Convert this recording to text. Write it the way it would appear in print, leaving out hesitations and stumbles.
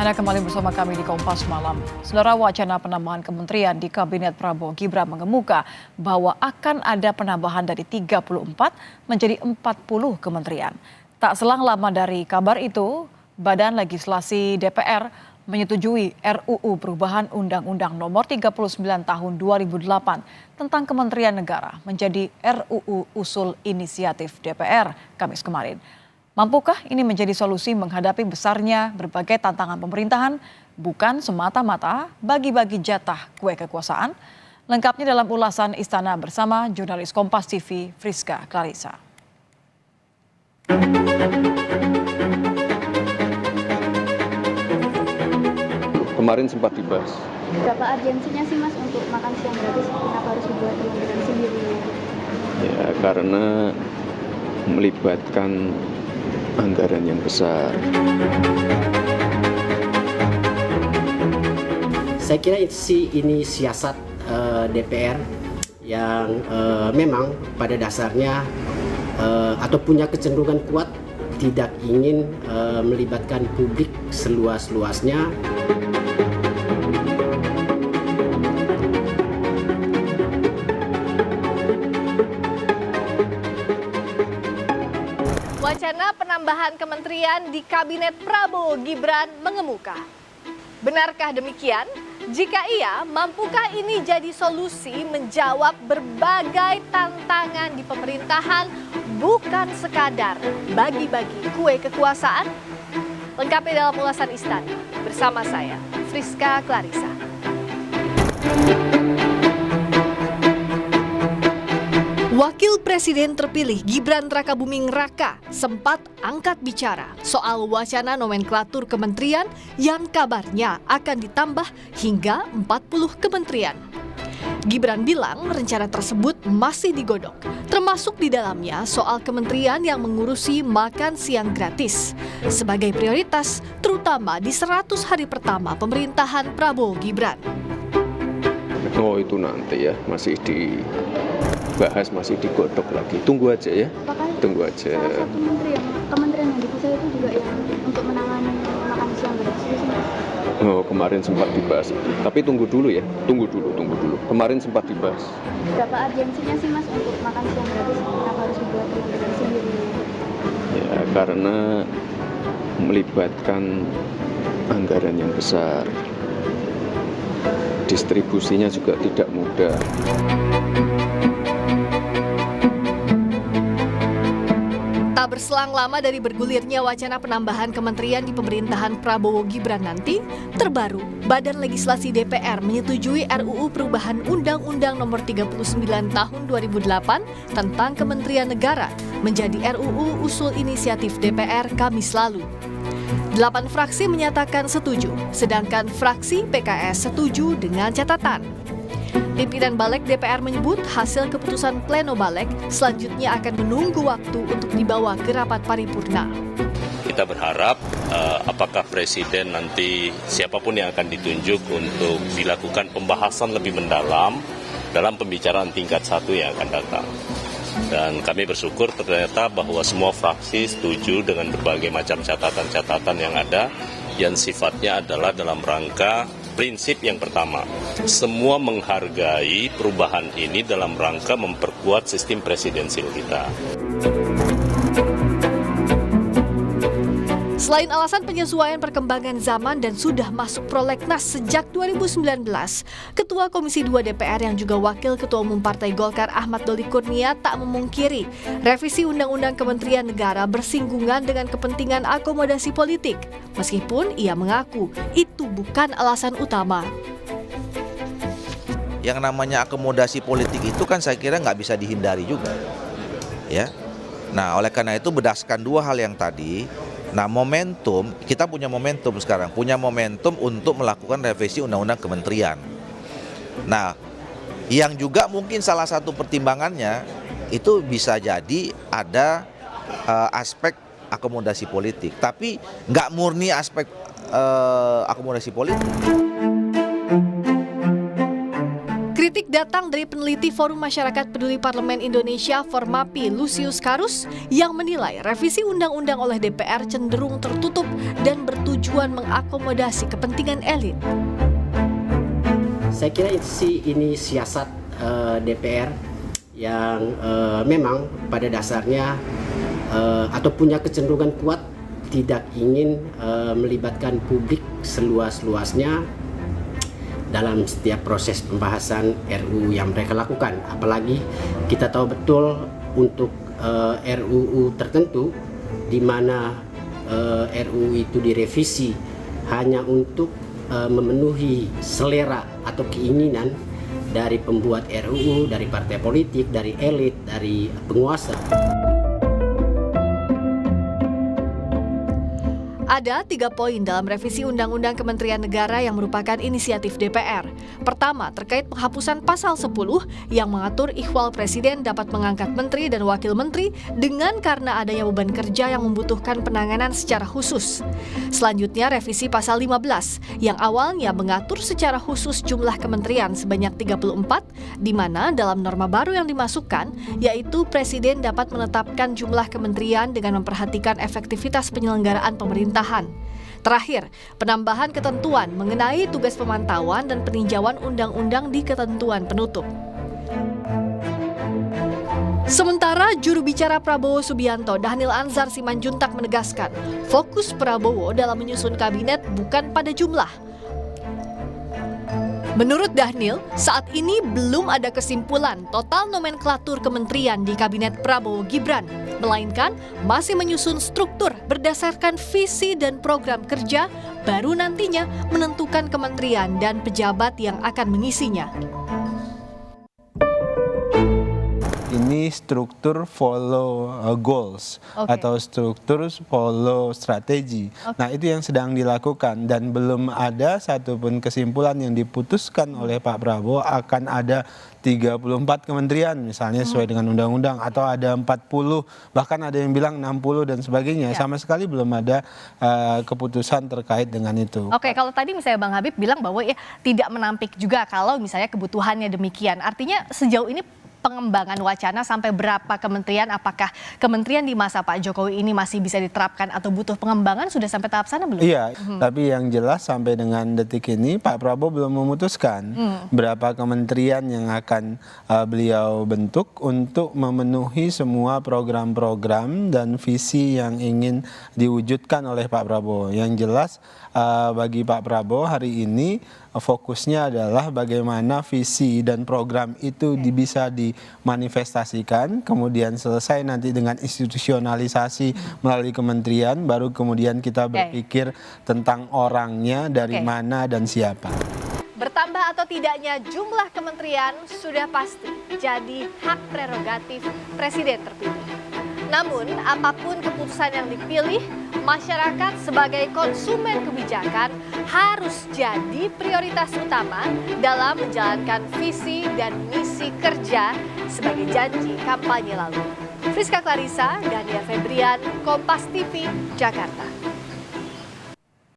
Anda kembali bersama kami di Kompas Malam. Saudara, wacana penambahan kementerian di Kabinet Prabowo Gibran mengemuka bahwa akan ada penambahan dari 34 menjadi 40 kementerian. Tak selang lama dari kabar itu, Badan Legislasi DPR menyetujui RUU Perubahan Undang-Undang Nomor 39 Tahun 2008 tentang Kementerian Negara menjadi RUU Usul Inisiatif DPR Kamis kemarin. Mampukah ini menjadi solusi menghadapi besarnya berbagai tantangan pemerintahan, bukan semata-mata bagi-bagi jatah kue kekuasaan? Lengkapnya dalam ulasan Istana bersama jurnalis Kompas TV Friska Clarissa. Kemarin sempat dibahas. Berapa urgensinya sih Mas untuk makan siang gratis? Kenapa harus dibuat kementerian sendiri? Ya karena melibatkan anggaran yang besar. Saya kira ini siasat DPR yang memang pada dasarnya atau punya kecenderungan kuat tidak ingin melibatkan publik seluas-luasnya. Wacana penambahan kementerian di Kabinet Prabowo Gibran mengemuka. Benarkah demikian? Jika iya, mampukah ini jadi solusi menjawab berbagai tantangan di pemerintahan, bukan sekadar bagi-bagi kue kekuasaan? Lengkapnya dalam ulasan Istana bersama saya, Friska Clarissa. Wakil Presiden terpilih Gibran Rakabuming Raka sempat angkat bicara soal wacana nomenklatur kementerian yang kabarnya akan ditambah hingga 40 kementerian. Gibran bilang rencana tersebut masih digodok, termasuk di dalamnya soal kementerian yang mengurusi makan siang gratis sebagai prioritas terutama di 100 hari pertama pemerintahan Prabowo Gibran. Oh itu nanti ya, masih dibahas, masih digodok lagi. Tunggu aja ya, tunggu aja. Salah satu kementerian yang dipisah itu juga yang untuk menangani makan siang gratis. Oh kemarin sempat dibahas, tapi tunggu dulu ya, tunggu dulu. Kemarin sempat dibahas. Berapa urgensinya sih Mas untuk makan siang gratis? Kenapa harus dibuat kementerian sendiri? Ya karena melibatkan anggaran yang besar. Distribusinya juga tidak mudah. Tak berselang lama dari bergulirnya wacana penambahan kementerian di pemerintahan Prabowo Gibran nanti, terbaru Badan Legislasi DPR menyetujui RUU Perubahan Undang-Undang Nomor 39 Tahun 2008 tentang Kementerian Negara menjadi RUU Usul Inisiatif DPR Kamis lalu. 8 fraksi menyatakan setuju, sedangkan fraksi PKS setuju dengan catatan. Pimpinan Balik DPR menyebut hasil keputusan Pleno Balik selanjutnya akan menunggu waktu untuk dibawa ke rapat paripurna. Kita berharap apakah Presiden nanti siapapun yang akan ditunjuk untuk dilakukan pembahasan lebih mendalam dalam pembicaraan tingkat 1 yang akan datang. Dan kami bersyukur ternyata bahwa semua fraksi setuju dengan berbagai macam catatan-catatan yang ada yang sifatnya adalah dalam rangka prinsip yang pertama, semua menghargai perubahan ini dalam rangka memperkuat sistem presidensil kita. Selain alasan penyesuaian perkembangan zaman dan sudah masuk prolegnas sejak 2019, Ketua Komisi 2 DPR yang juga Wakil Ketua Umum Partai Golkar Ahmad Doli Kurnia tak memungkiri revisi Undang-Undang Kementerian Negara bersinggungan dengan kepentingan akomodasi politik, meskipun ia mengaku itu bukan alasan utama. Yang namanya akomodasi politik itu kan saya kira nggak bisa dihindari juga, ya. Nah, oleh karena itu berdasarkan 2 hal yang tadi. Nah momentum, kita punya momentum sekarang, punya momentum untuk melakukan revisi Undang-Undang Kementerian. Nah, yang juga mungkin salah satu pertimbangannya itu bisa jadi ada aspek akomodasi politik, tapi nggak murni aspek akomodasi politik. Kritik datang dari peneliti Forum Masyarakat Peduli Parlemen Indonesia Formapi Lucius Karus yang menilai revisi undang-undang oleh DPR cenderung tertutup dan bertujuan mengakomodasi kepentingan elit. Saya kira ini siasat DPR yang memang pada dasarnya atau punya kecenderungan kuat tidak ingin melibatkan publik seluas-luasnya dalam setiap proses pembahasan RUU yang mereka lakukan. Apalagi kita tahu betul untuk RUU tertentu di mana RUU itu direvisi hanya untuk memenuhi selera atau keinginan dari pembuat RUU, dari partai politik, dari elit, dari penguasa. Ada 3 poin dalam revisi Undang-Undang Kementerian Negara yang merupakan inisiatif DPR. Pertama, terkait penghapusan pasal 10 yang mengatur ikhwal presiden dapat mengangkat menteri dan wakil menteri dengan karena adanya beban kerja yang membutuhkan penanganan secara khusus. Selanjutnya, revisi pasal 15 yang awalnya mengatur secara khusus jumlah kementerian sebanyak 34, di mana dalam norma baru yang dimasukkan, yaitu presiden dapat menetapkan jumlah kementerian dengan memperhatikan efektivitas penyelenggaraan pemerintahan. Terakhir, penambahan ketentuan mengenai tugas pemantauan dan peninjauan undang-undang di ketentuan penutup. Sementara juru bicara Prabowo Subianto, Dhanil Anzar Simanjuntak menegaskan, fokus Prabowo dalam menyusun kabinet bukan pada jumlah. Menurut Dhanil, saat ini belum ada kesimpulan total nomenklatur kementerian di kabinet Prabowo Gibran, melainkan masih menyusun struktur berdasarkan visi dan program kerja, baru nantinya menentukan kementerian dan pejabat yang akan mengisinya. Ini struktur follow goals atau struktur follow strategi. Nah, itu yang sedang dilakukan dan belum ada satupun kesimpulan yang diputuskan oleh Pak Prabowo akan ada 34 kementerian misalnya sesuai dengan undang-undang atau ada 40, bahkan ada yang bilang 60 dan sebagainya. Sama sekali belum ada keputusan terkait dengan itu. Oke, kalau tadi misalnya Bang Habib bilang bahwa ya tidak menampik juga kalau misalnya kebutuhannya demikian. Artinya sejauh ini pengembangan wacana sampai berapa kementerian, apakah kementerian di masa Pak Jokowi ini masih bisa diterapkan atau butuh pengembangan, sudah sampai tahap sana belum? Iya, tapi yang jelas sampai dengan detik ini Pak Prabowo belum memutuskan berapa kementerian yang akan beliau bentuk untuk memenuhi semua program-program dan visi yang ingin diwujudkan oleh Pak Prabowo. Yang jelas bagi Pak Prabowo hari ini fokusnya adalah bagaimana visi dan program itu bisa dimanifestasikan, kemudian selesai nanti dengan institusionalisasi melalui kementerian, baru kemudian kita berpikir tentang orangnya, dari mana dan siapa. Bertambah atau tidaknya jumlah kementerian sudah pasti jadi hak prerogatif Presiden terpilih. Namun, apapun keputusan yang dipilih, masyarakat sebagai konsumen kebijakan harus jadi prioritas utama dalam menjalankan visi dan misi kerja sebagai janji kampanye lalu. Friska Clarissa, Dania Febrian, Kompas TV, Jakarta.